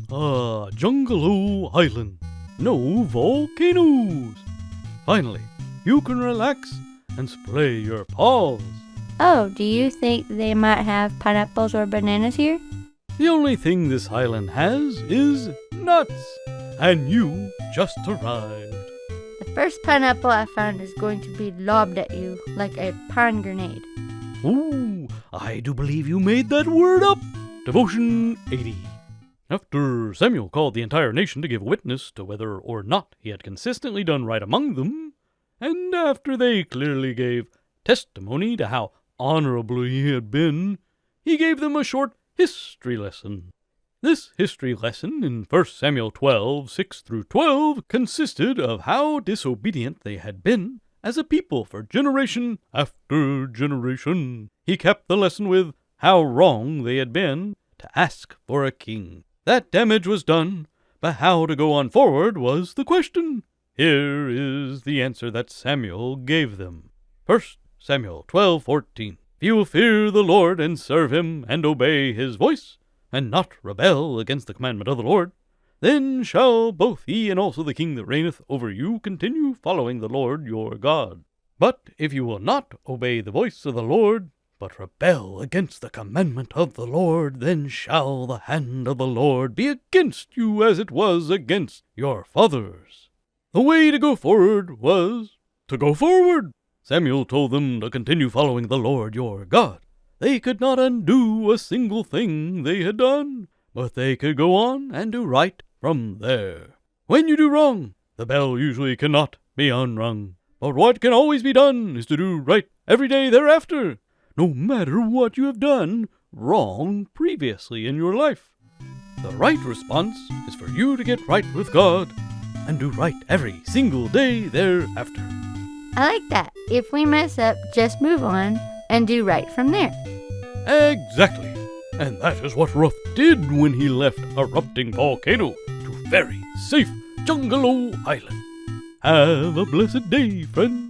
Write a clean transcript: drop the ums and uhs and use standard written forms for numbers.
Jungaloo Island. No volcanoes. Finally, you can relax and splay your paws. Oh, do you think they might have pineapples or bananas here? The only thing this island has is nuts. And you just arrived. The first pineapple I find is going to be lobbed at you like a pine grenade. Ooh, I do believe you made that word up. Devotion 80. After Samuel called the entire nation to give witness to whether or not he had consistently done right among them, and after they clearly gave testimony to how honorable he had been, he gave them a short history lesson. This history lesson in 1 Samuel 12, 6 through 12 consisted of how disobedient they had been as a people for generation after generation. He capped the lesson with how wrong they had been to ask for a king. That damage was done, but how to go on forward was the question. Here is the answer that Samuel gave them. 1 Samuel 12:14. If you will fear the Lord and serve him and obey his voice, and not rebel against the commandment of the Lord, then shall both he and also the king that reigneth over you continue following the Lord your God. But if you will not obey the voice of the Lord, but rebel against the commandment of the Lord, then shall the hand of the Lord be against you as it was against your fathers. The way to go forward was to go forward. Samuel told them to continue following the Lord your God. They could not undo a single thing they had done, but they could go on and do right from there. When you do wrong, the bell usually cannot be unrung. But what can always be done is to do right every day thereafter, no matter what you have done wrong previously in your life. The right response is for you to get right with God and do right every single day thereafter. I like that. If we mess up, just move on and do right from there. Exactly. And that is what Ruth did when he left Erupting Volcano to very safe Jungaloo Island. Have a blessed day, friends.